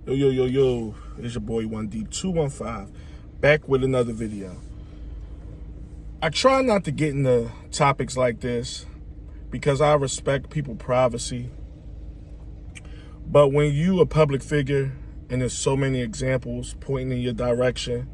Yo. It's your boy 1D215 back with another video. I try not to get into topics like this because I respect people's privacy. But when you a public figure and there's so many examples pointing in your direction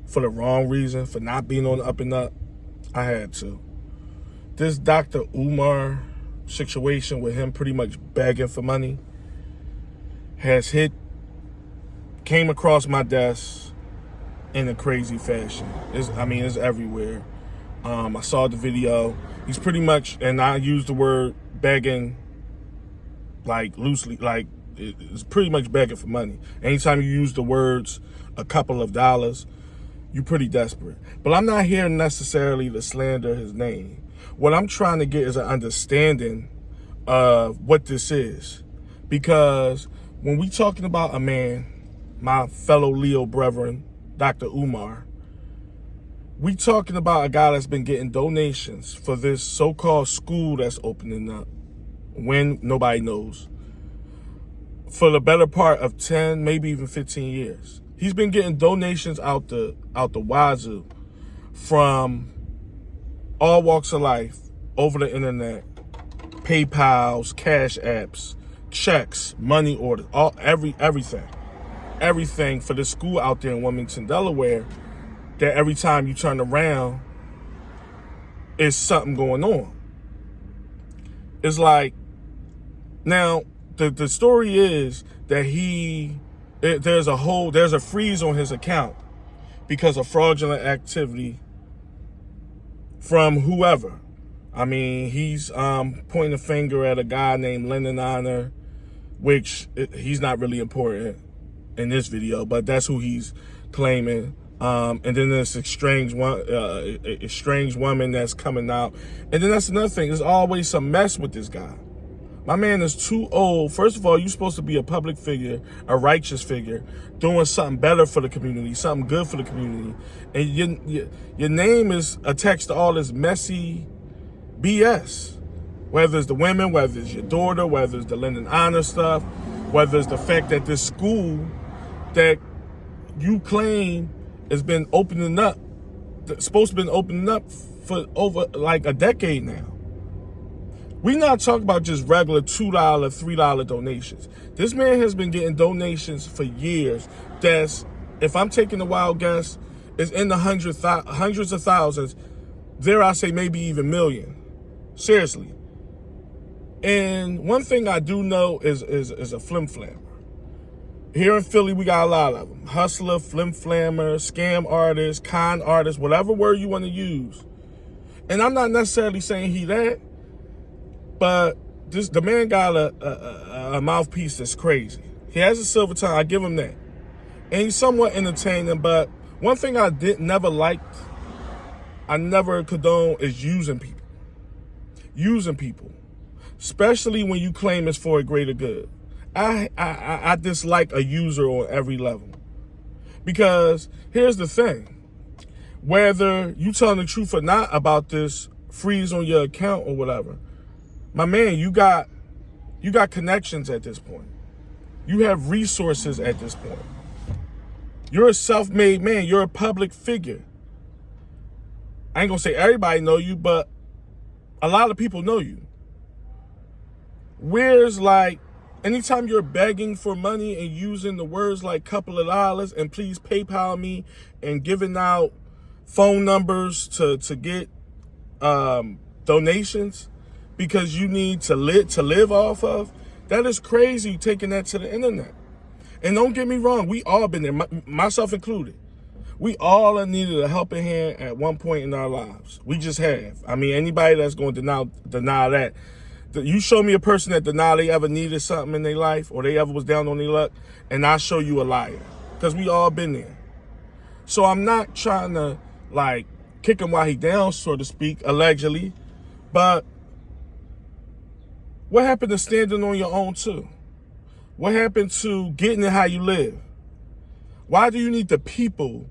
for the wrong reason, for not being on the up and up, I had to. This Dr. Umar situation with him pretty much begging for money came across my desk in a crazy fashion. It's everywhere. I saw the video. He's pretty much, and I use the word begging like loosely, like it's pretty much begging for money. Anytime you use the words a couple of dollars, you're pretty desperate. But I'm not here necessarily to slander his name. What I'm trying to get is an understanding of what this is. Because when we talking about a man, my fellow Leo brethren, Dr. Umar, we talking about a guy that's been getting donations for this so-called school that's opening up when nobody knows for the better part of 10, maybe even 15 years. He's been getting donations out the wazoo from all walks of life over the internet, PayPals, Cash Apps, checks, money orders, everything for this school out there in Wilmington, Delaware, that every time you turn around, is something going on. It's like, now, the story is that there's a freeze on his account because of fraudulent activity from whoever. I mean, he's pointing a finger at a guy named Lennon Honor, which he's not really important in this video, but that's who he's claiming. And then there's a strange woman that's coming out. And then that's another thing. There's always some mess with this guy. My man is too old. First of all, you're supposed to be a public figure, a righteous figure, doing something better for the community, something good for the community. And your name is attached to all this messy BS. Whether it's the women, whether it's your daughter, whether it's the Lennon Honor stuff, whether it's the fact that this school that you claim has been opening up, supposed to have been opening up for over like a decade now. We're not talking about just regular $2, $3 donations. This man has been getting donations for years that's, if I'm taking a wild guess, is in the hundreds of thousands, dare I say maybe even million. Seriously. And one thing I do know is a flim-flammer. Here in Philly, we got a lot of them. Hustler, flim-flammer, scam artist, con artist, whatever word you want to use. And I'm not necessarily saying he that, but the man got a mouthpiece that's crazy. He has a silver tongue, I give him that. And he's somewhat entertaining, but one thing I never liked, I never condone, is using people. Using people. Especially when you claim it's for a greater good. I dislike a user on every level. Because here's the thing. Whether you telling the truth or not about this freeze on your account or whatever, my man, you got connections at this point. You have resources at this point. You're a self-made man. You're a public figure. I ain't gonna say everybody know you, but a lot of people know you. Where's like, anytime you're begging for money and using the words like couple of dollars and please PayPal me and giving out phone numbers to get donations because you need to live off of, that is crazy, taking that to the internet. And don't get me wrong, we all been there, myself included. We all have needed a helping hand at one point in our lives. We just have. I mean, anybody that's going to deny that. You show me a person that deny they ever needed something in their life or they ever was down on their luck, and I show you a liar. Because we all been there. So I'm not trying to, like, kick him while he down, so to speak, allegedly. But what happened to standing on your own, too? What happened to getting it how you live? Why do you need the people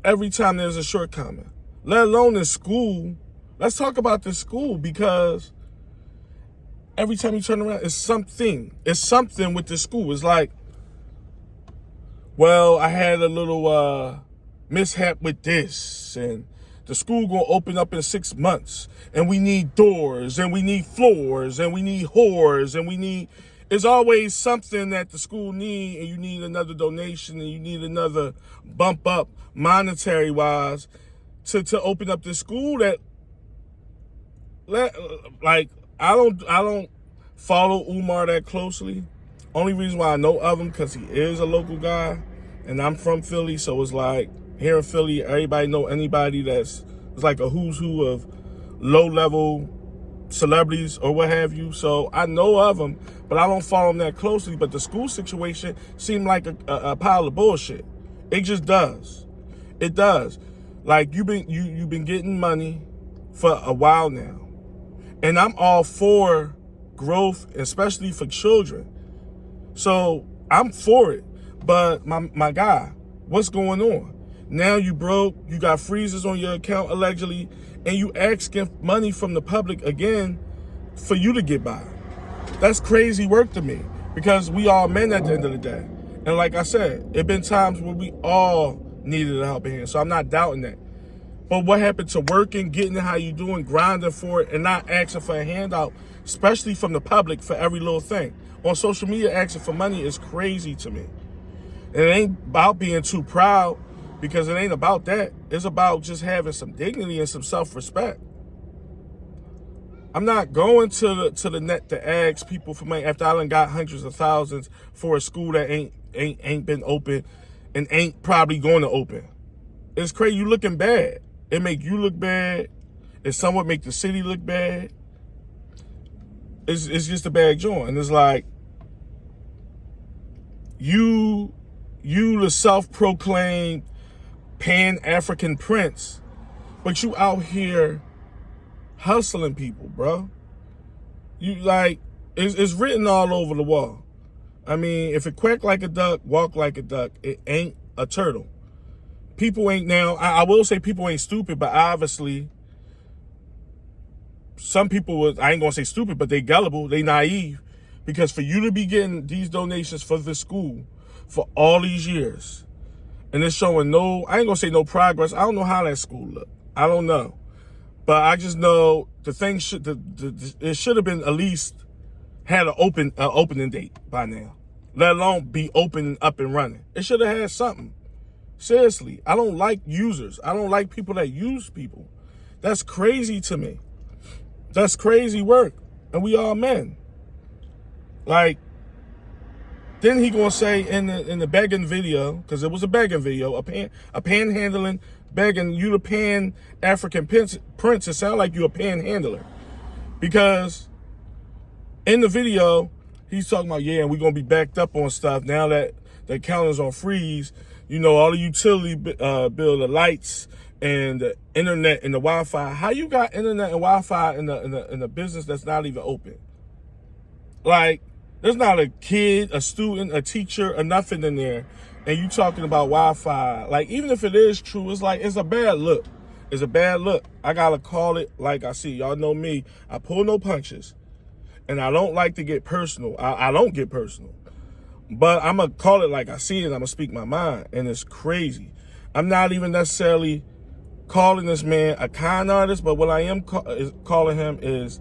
every time there's a shortcoming? Let alone in school. Let's talk about this school, because every time you turn around, it's something. It's something with the school. It's like, well, I had a little mishap with this, and the school gonna open up in 6 months, and we need doors, and we need floors, and we need whores, and we need. It's always something that the school need, and you need another donation, and you need another bump up monetary wise to open up this school that like I don't follow Umar that closely. Only reason why I know of him because he is a local guy, and I'm from Philly, so it's like here in Philly, everybody know anybody that's it's like a who's who of low level celebrities or what have you. So I know of him, but I don't follow him that closely. But the school situation seemed like a pile of bullshit. It just does. It does. Like you've been getting money for a while now. And I'm all for growth, especially for children. So I'm for it. But my guy, what's going on? Now you broke, you got freezes on your account allegedly, and you asking money from the public again for you to get by. That's crazy work to me because we all men at the end of the day. And like I said, it been times where we all needed a helping hand. So I'm not doubting that. But what happened to working, getting it how you doing, grinding for it, and not asking for a handout, especially from the public for every little thing? On social media, asking for money is crazy to me. And it ain't about being too proud because it ain't about that. It's about just having some dignity and some self-respect. I'm not going to the net to ask people for money after I done got hundreds of thousands for a school that ain't been open and ain't probably going to open. It's crazy. You looking bad. It make you look bad. It somewhat make the city look bad. It's just a bad joint. And it's like, you the self-proclaimed Pan-African prince, but you out here hustling people, bro. You like, it's written all over the wall. I mean, if it quack like a duck, walk like a duck, it ain't a turtle. People ain't now, I will say people ain't stupid, but obviously some people was, I ain't gonna say stupid, but they gullible, they naive. Because for you to be getting these donations for the school for all these years, and it's showing no, I ain't gonna say no progress. I don't know how that school look. I don't know. But I just know the thing it should have been at least had an opening date by now, let alone be open up and running. It should have had something. Seriously, I don't like users. I don't like people that use people. That's crazy to me. That's crazy work. And we all men. Like, then he gonna say in the begging video, because it was a begging video, a panhandling, begging, you the Pan-African prince, it sound like you a panhandler. Because in the video, he's talking about, yeah, and we're gonna be backed up on stuff now that the account is on freeze. You know, all the utility bill, the lights and the internet and the Wi-Fi. How you got internet and Wi-Fi in a business that's not even open? Like, there's not a kid, a student, a teacher, or nothing in there. And you talking about Wi-Fi. Like, even if it is true, it's like, it's a bad look. It's a bad look. I gotta call it like I see. Y'all know me. I pull no punches. And I don't like to get personal. I don't get personal. But I'm going to call it like I see it. I'm going to speak my mind. And it's crazy. I'm not even necessarily calling this man a con artist, but what I am calling him is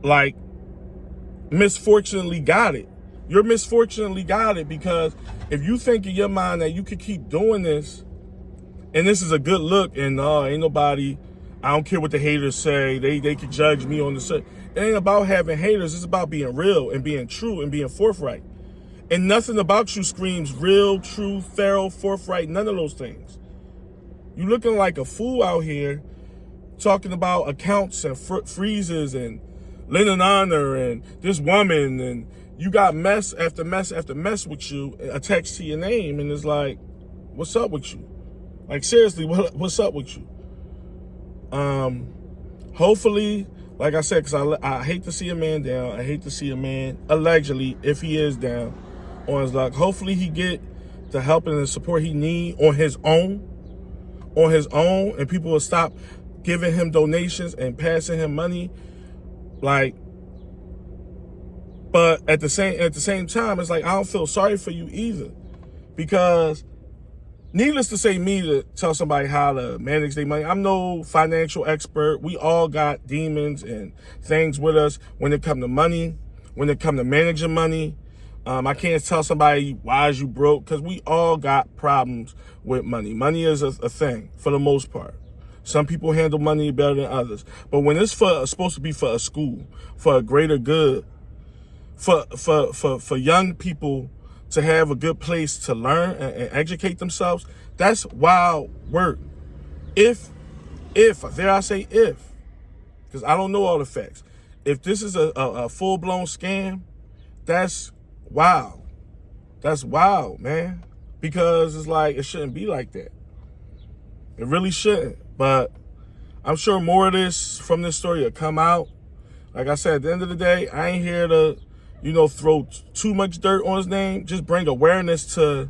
like misfortunately got it. You're misfortunately got it because if you think in your mind that you could keep doing this and this is a good look and ain't nobody, I don't care what the haters say, they could judge me on the set. It ain't about having haters. It's about being real and being true and being forthright. And nothing about you screams real, true, thorough, forthright, none of those things. You looking like a fool out here talking about accounts and freezes and linen honor and this woman, and you got mess after mess after mess with you attached to your name, and it's like, what's up with you? Like, seriously, what's up with you? Hopefully, like I said, because I hate to see a man down. I hate to see a man, allegedly, if he is down on his luck. Hopefully he get the help and the support he need on his own, and people will stop giving him donations and passing him money. Like, but at the same time, it's like, I don't feel sorry for you either. Because needless to say, me to tell somebody how to manage their money, I'm no financial expert. We all got demons and things with us when it comes to money, when it comes to managing money. I can't tell somebody why is you broke, because we all got problems with money. Money is a thing for the most part. Some people handle money better than others. But when it's supposed to be for a school, for a greater good, for young people to have a good place to learn and educate themselves, that's wild work. If, dare I say if, because I don't know all the facts. If this is a full-blown scam, that's wild. That's wild, man. Because it's like, it shouldn't be like that. It really shouldn't. But I'm sure more of this from this story will come out. Like I said, at the end of the day, I ain't here to, throw too much dirt on his name. Just bring awareness to,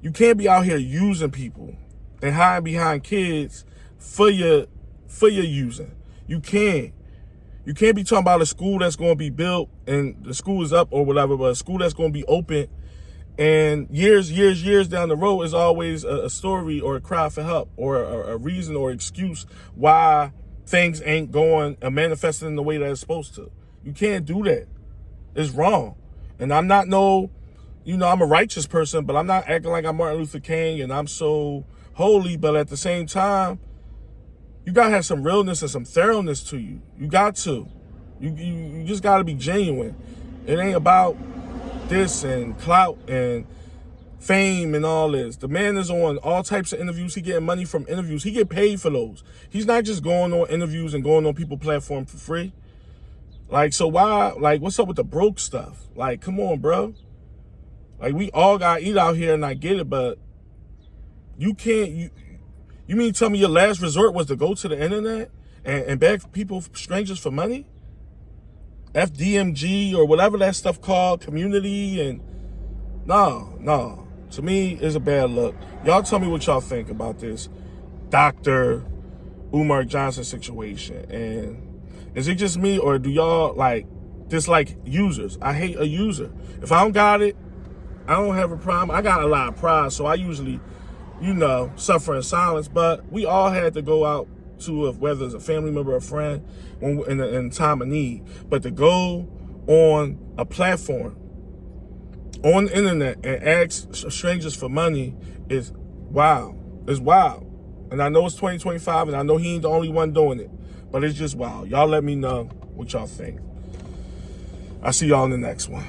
you can't be out here using people and hiding behind kids for your using. You can't. You can't be talking about a school that's going to be built and the school is up or whatever, but a school that's going to be open, and years down the road is always a story or a cry for help or a reason or excuse why things ain't going and manifesting in the way that it's supposed to. You can't do that. It's wrong. And I'm not I'm a righteous person, but I'm not acting like I'm Martin Luther King and I'm so holy, but at the same time, you got to have some realness and some thoroughness to you. You got to. You just got to be genuine. It ain't about this and clout and fame and all this. The man is on all types of interviews. He getting money from interviews. He get paid for those. He's not just going on interviews and going on people's platform for free. Like, so why, like, what's up with the broke stuff? Like, come on, bro. Like, we all got to eat out here, and I get it, but you can't, you mean tell me your last resort was to go to the internet and beg people, strangers, for money? FDMG or whatever that stuff called, community, and no. To me, it's a bad look. Y'all tell me what y'all think about this Dr. Umar Johnson situation. And is it just me, or do y'all dislike users? I hate a user. If I don't got it, I don't have a problem. I got a lot of pride, so I usually, suffer in silence. But we all had to go out to, whether it's a family member or a friend, in time of need. But to go on a platform, on the internet, and ask strangers for money is wild. It's wild. And I know it's 2025, and I know he ain't the only one doing it. But it's just wild. Y'all let me know what y'all think. I'll see y'all in the next one.